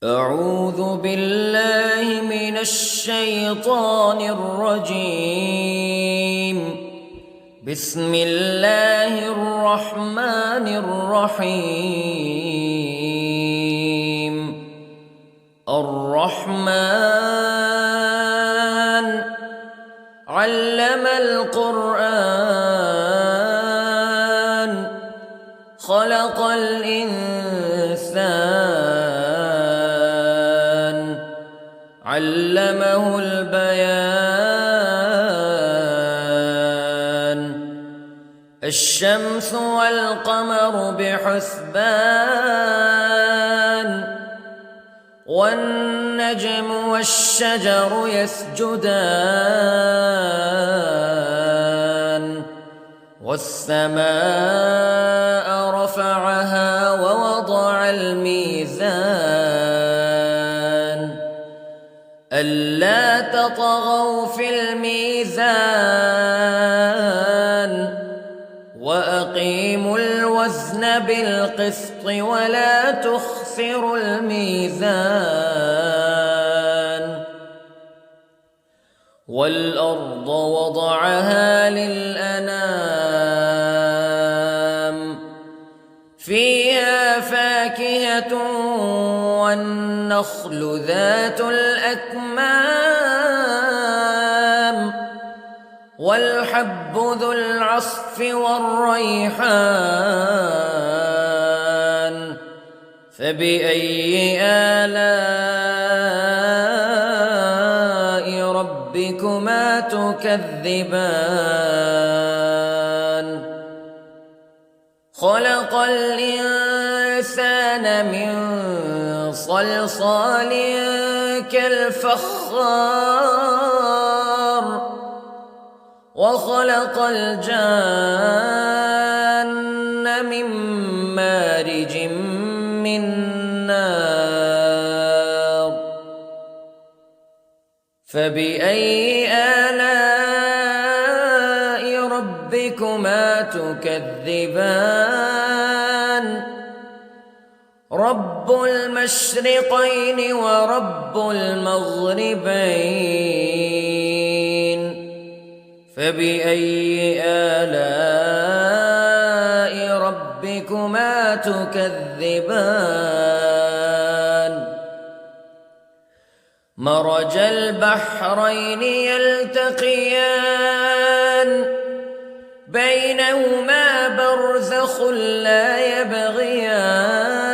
أعوذ بالله من الشيطان الرجيم. بسم الله الرحمن الرحيم. الرحمن علم القرآن خلق الإنسان علمه البيان. الشمس والقمر بحسبان والنجم والشجر يسجدان والسماء رفعها ووضع الميزان ألا تطغوا في الميزان وأقيموا الوزن بالقسط ولا تخسروا الميزان. والأرض وضعها للأنام فيها فاكهة والنخل ذات الأكمام والحب ذو العصف والريحان فبأي آلاء ربكما تكذبان. خلق الإنسان من صلصال كالفخار وخلق الجان من مارج من نار فبأي آلاء ربكما تكذبان. رب المشرقين ورب المغربين فبأي آلاء ربكما تكذبان. مرج البحرين يلتقيان بينهما برزخ لا يبغيان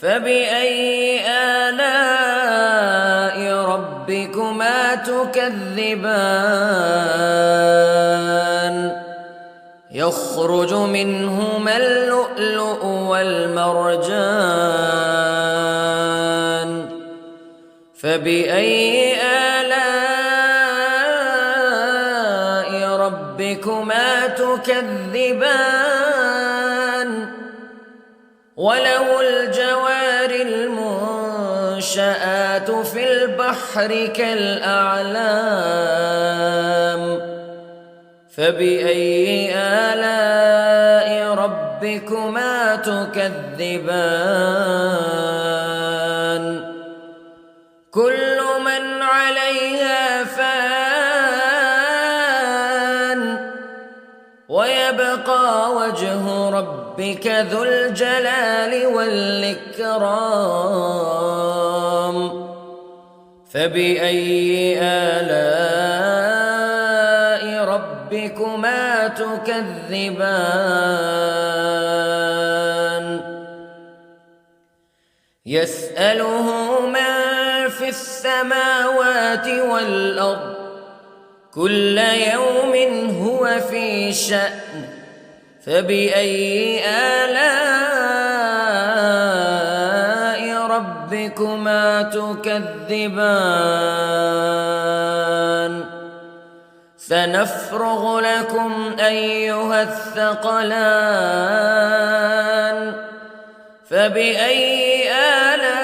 فبأي آلاء ربكما تكذبان. يخرج منهما اللؤلؤ والمرجان فبأي آلاء ربكما تكذبان. وله الجوار المنشآت في البحر كالأعلام فبأي آلاء ربكما تكذبان. كل من عليها فان ويبقى وجه ربك ذو الجلال والإكرام فبأي آلاء ربكما تكذبان. يسأله من في السماوات والأرض كل يوم هو في شأن فبأي آلاء ربكما تكذبان. سنفرغ لكم أيها الثقلان فبأي آلاء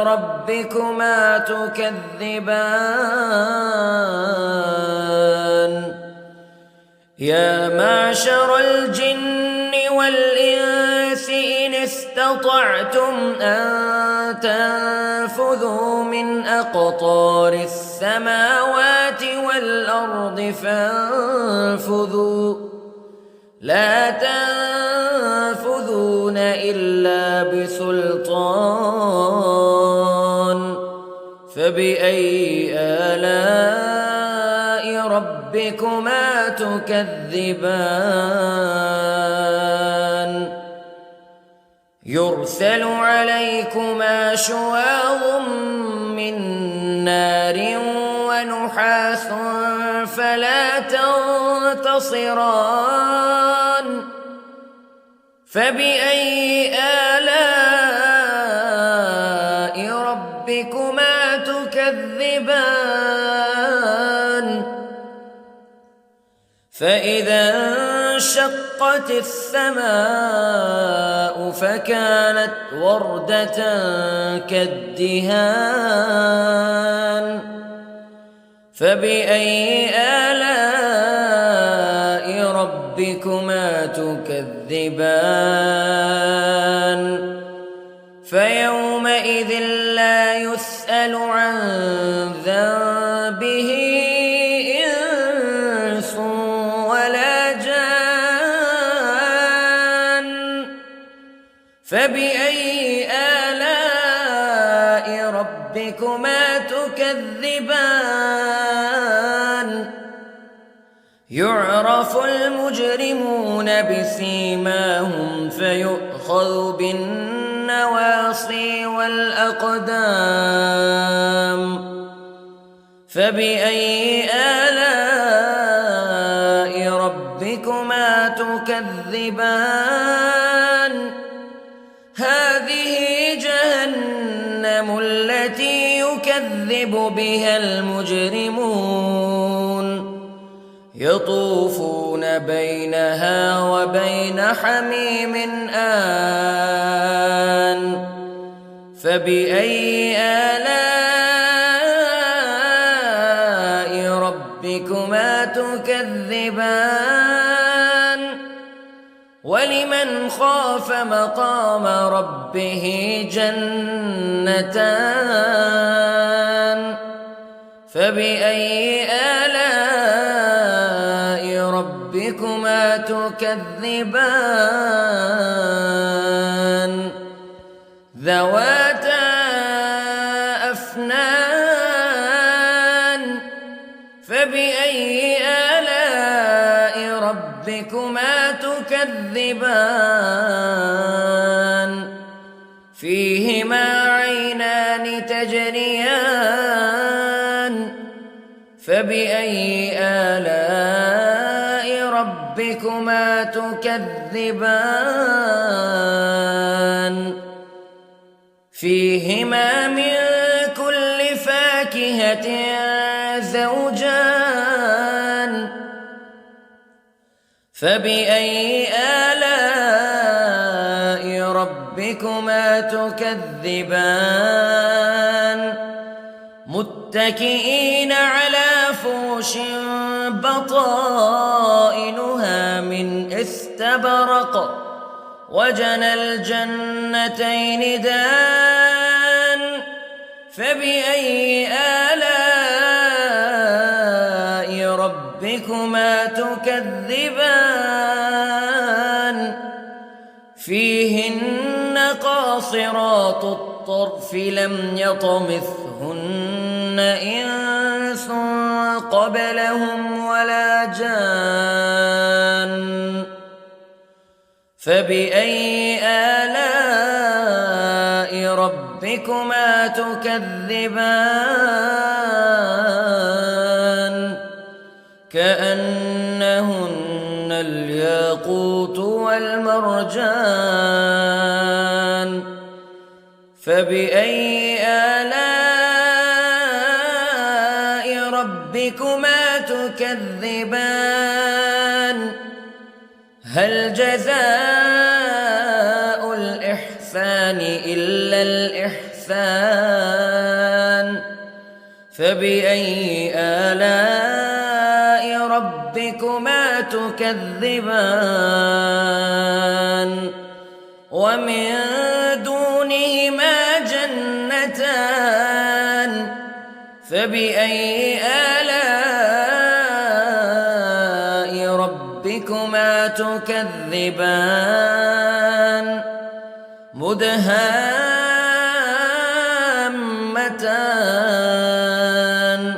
ربكما تكذبان. يا معشر الجن والإنس استطعتم أن تنفذوا من أقطار السماوات والأرض فانفذوا لا تنفذون إلا بسلطان فبأي آلاء ربكما تكذبان يرسل عليكما شواظ من نار ونحاس فلا تنتصران فبأي آلاء ربكما تكذبان فإذا انشقت السماء فكانت وردة كالدهان فبأي آلاء ربكما تكذبان فيومئذ لا يسأل عن ذنبه إنس ولا جان فبأي آلاء ربكما تكذبان يعرف المجرمون بسيماهم فيؤخذ بالنواصي والأقدام فبأي آلاء ربكما تكذبان هذه جهنم التي يكذب بها المجرمون يطوفون بينها وبين حميم آن فبأي آلاء ربكما تكذبان ولمن خاف مقام ربه جنتان فبأي آلاء ربكما تكذبان ذواتا أفنان فبأي آلاء ربكما تكذبان فيهما عينان تجريان فبأي آلاء ربكما تكذبان فيهما من كل فاكهة زوجان فبأي آلاء ربكما تكذبان متكئين على فرش بطائنها من استبرق وجنى الجنتين دان فبأي آلاء ربكما تكذبان فيهن قاصرات الطرف لم يطمثهن إنس قبلهم ولا جان فبأي آلاء ربكما تكذبان كأنهن الياقوت والمرجان فبأي آلاء ربكما تكذبان هل جزاء الإحسان إلا الإحسان فبأي آلاء ربكما تكذبان ومن دونهما جنتان فبأي آلاء ربكما تكذبان مدهامتان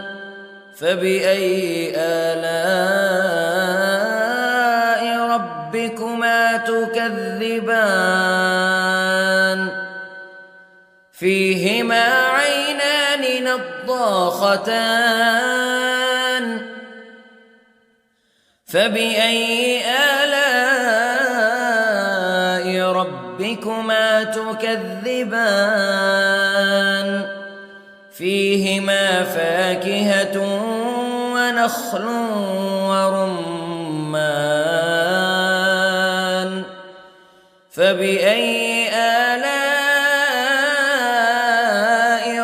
فبأي آلاء ربكما تكذبان فيهما عينان نضاختان فبأي آلاء ربكما تكذبان فيهما فاكهة ونخل ورمان فبأي آلاء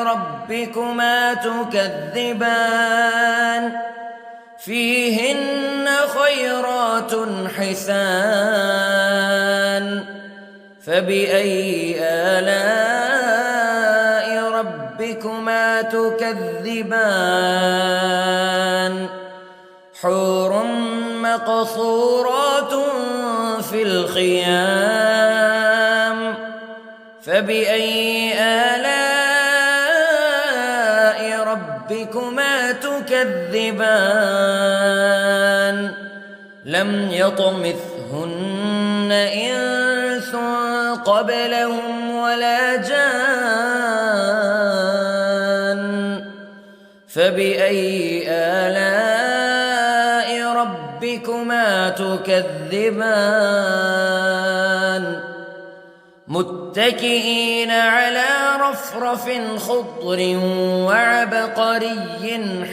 ربكما تكذبان فيهن خيرات حسان فبأي آلاء ربكما تكذبان حور مقصورات في الخيام فبأي آلاء ربكما تكذبان لم يطمثهن إنس قبلهم ولا جان فبأي آلاء ربكما تكذبان متكئين على رفرف خضر وعبقري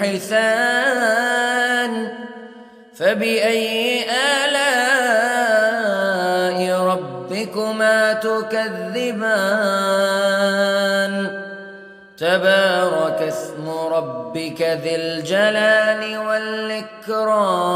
حسان فبأي آلاء ربكما تكذبان تبارك اسم ربك ذي الجلال والإكرام